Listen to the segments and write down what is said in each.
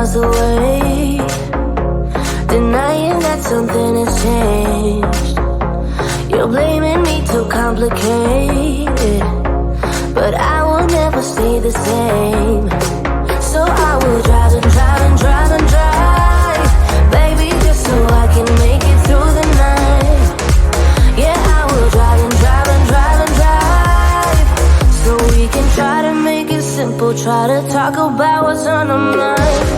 miles away, denying that something has changed. You're blaming me too complicated, but I will never stay the same. So I will drive and drive and drive and drive, baby, just so I can make it through the night. Yeah, I will drive and drive and drive and drive, so we can try to make it simple. Try to talk about what's on our mind.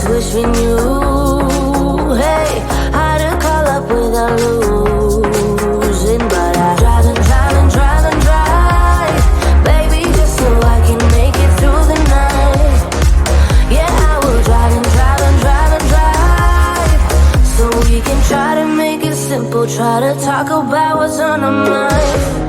Wish we knew, hey, how to call up without losing. But I drive and drive and drive and drive, baby, just so I can make it through the night. Yeah, I will drive and drive and drive and drive, so we can try to make it simple. Try to talk about what's on our mind.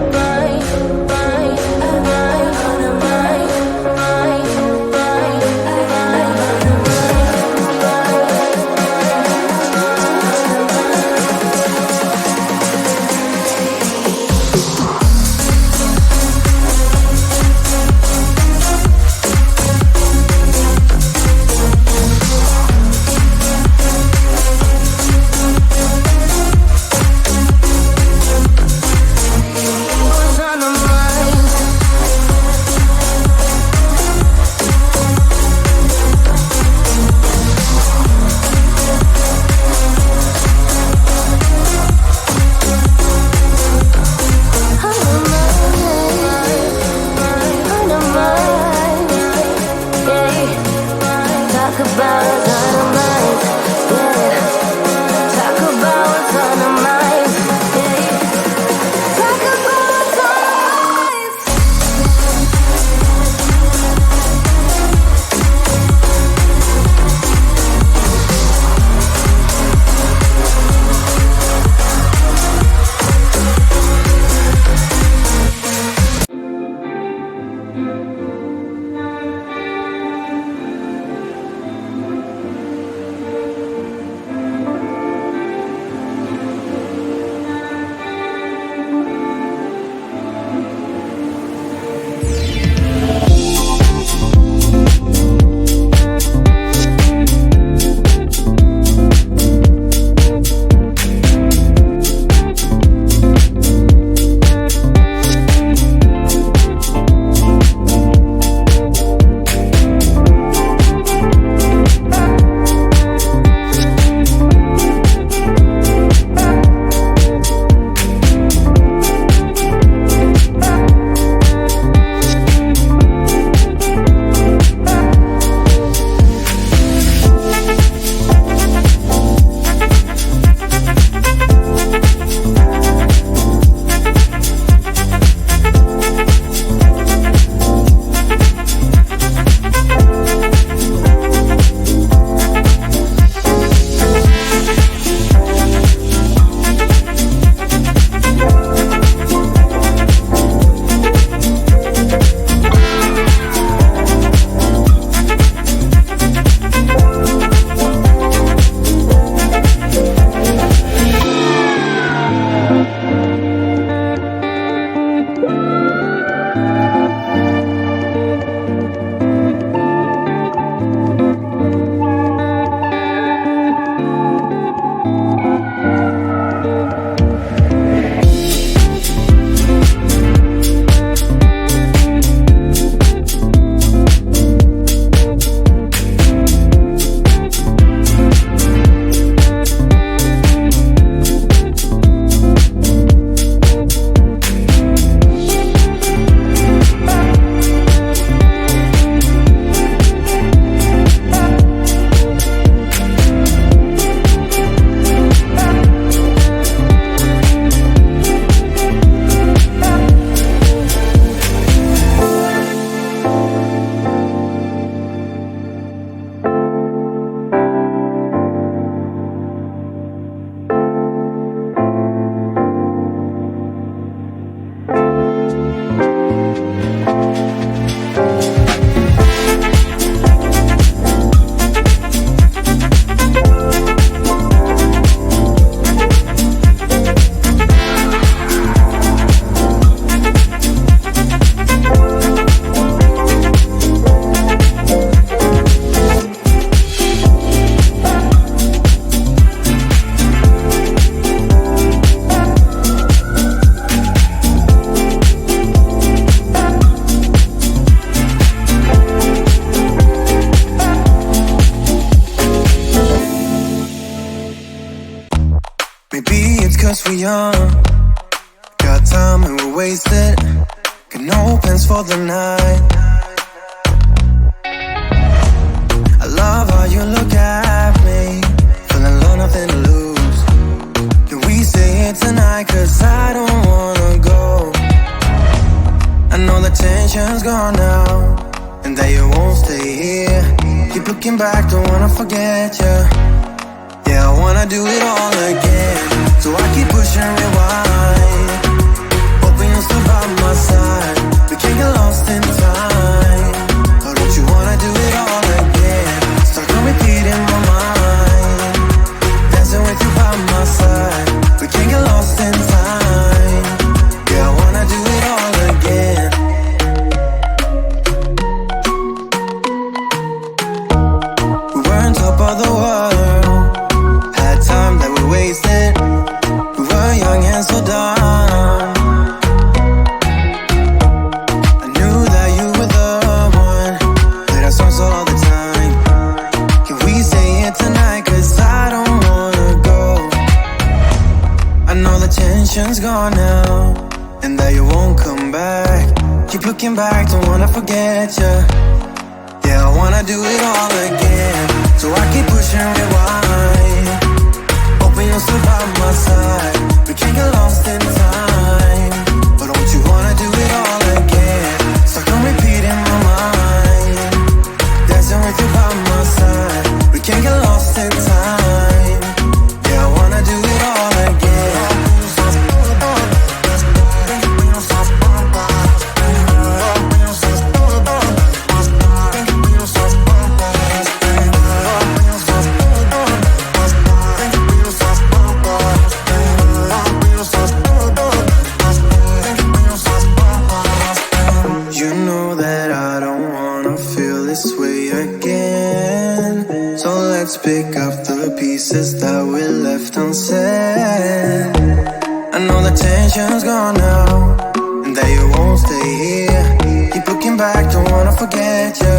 we're young, got time and we're wasted, got no plans for the night. I love how you look at me, feeling low, nothing to lose. Can we stay here tonight, cause I don't wanna go. I know the tension's gone now, and that you won't stay here. Keep looking back, don't wanna forget you. Yeah, I wanna do it all again, so I keep pushing rewind, hoping you'll still by my side. We can't get lost in time. Oh, don't you wanna do it all again? Stuck on repeat in my mind, dancing with you by my side. We can't get lost in time. Yeah, I wanna do it all again. We were on top of the world, had time that we wasted. We were young and so dumb. I knew that you were the one, played our songs all the time. Can we stay here tonight, cause I don't wanna go. I know the tension's gone now, and that you won't come back. Keep looking back, don't wanna forget you. Yeah, I wanna do it all again, so I keep pushing rewind, hoping you'll still by my side. We can't get lost in time. But don't you wanna do it all again? Stuck on repeat in my mind, dancing with you by my side. We can't get lost in time. Yeah, I wanna do it all again. You know that I don't wanna feel this way again, so let's pick up the pieces that we left unsaid. I know the tension's gone now, and that you won't stay here. Keep looking back, don't wanna forget you.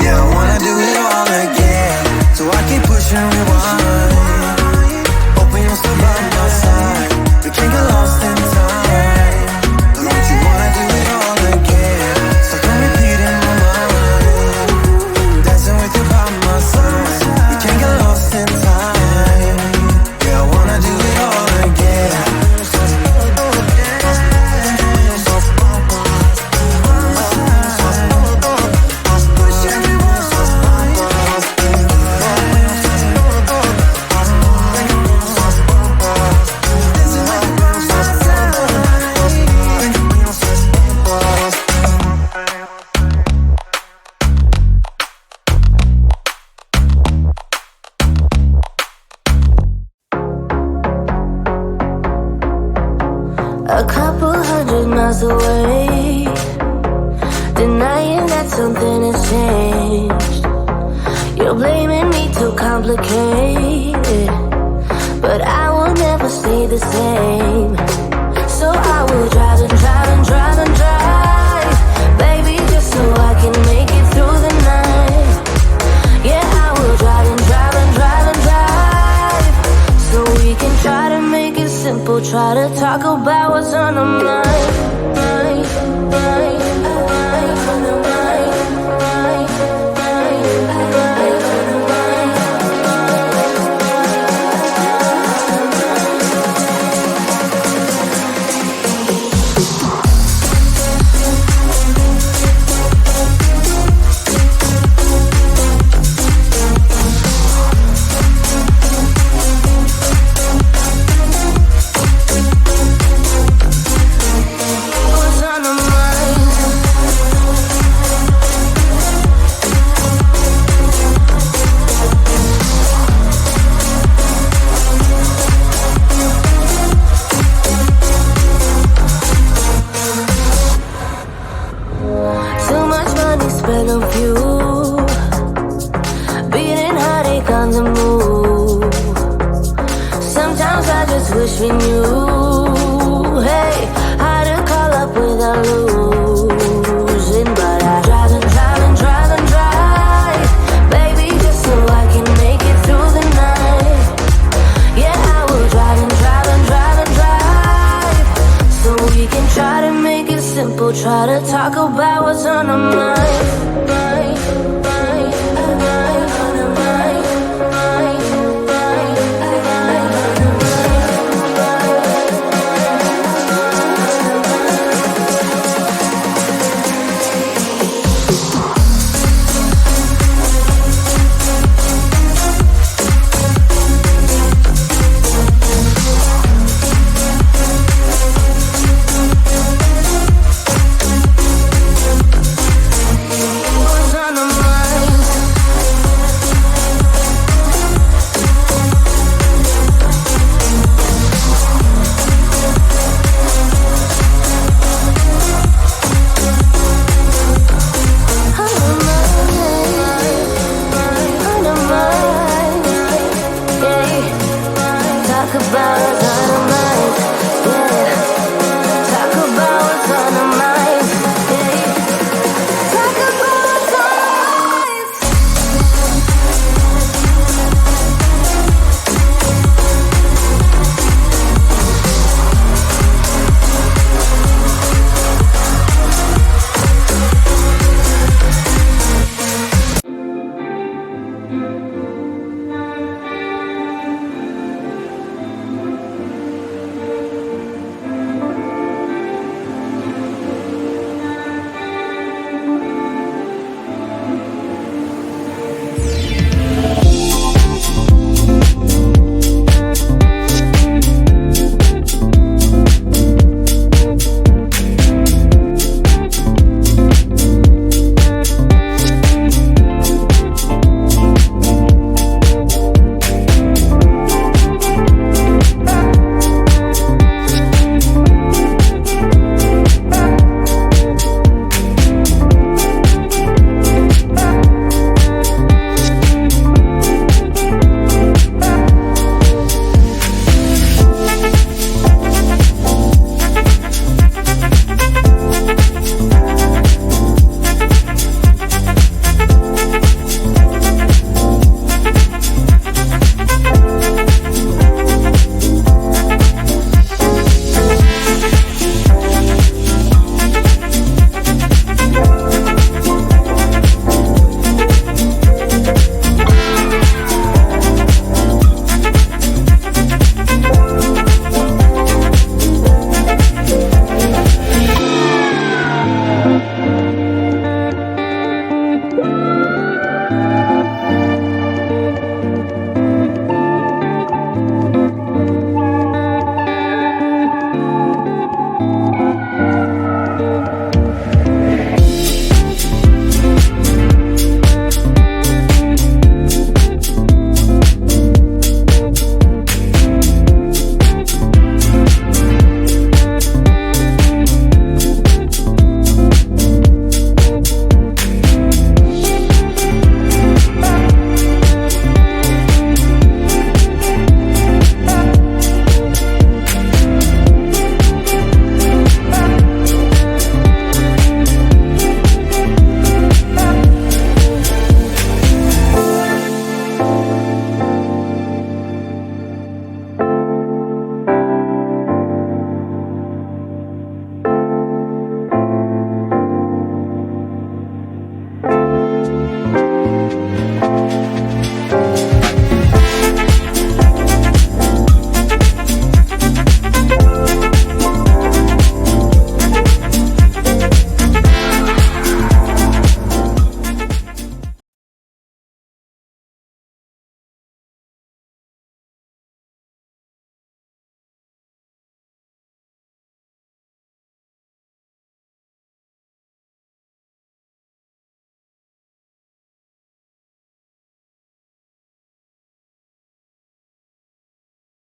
Yeah, I wanna do it all again, so I keep pushing rewind, hoping you'll still by my side. We can't get lost in time. But don't you wanna do it all again? Stuck on repeat in my mind, dancing with you by my side. We can't get lost in time. Yeah, I wanna do it all again. A couple 100 miles away, denying that something has changed. You're blaming me, too complicated, but I will never stay the same. So I will drive and drive and drive and drive, baby, just so I can make it through the night. Yeah, I will drive and drive and drive and drive, so we can try to make it simple. Try to talk about what's on our mind. Spend on fuel, beating heartache on the move. Sometimes I just wish we knew, hey, how to call up without losing. But I drive and drive and drive and drive, baby, just so I can make it through the night. Yeah, I will drive and drive and drive simple. Try to talk about what's on our mind.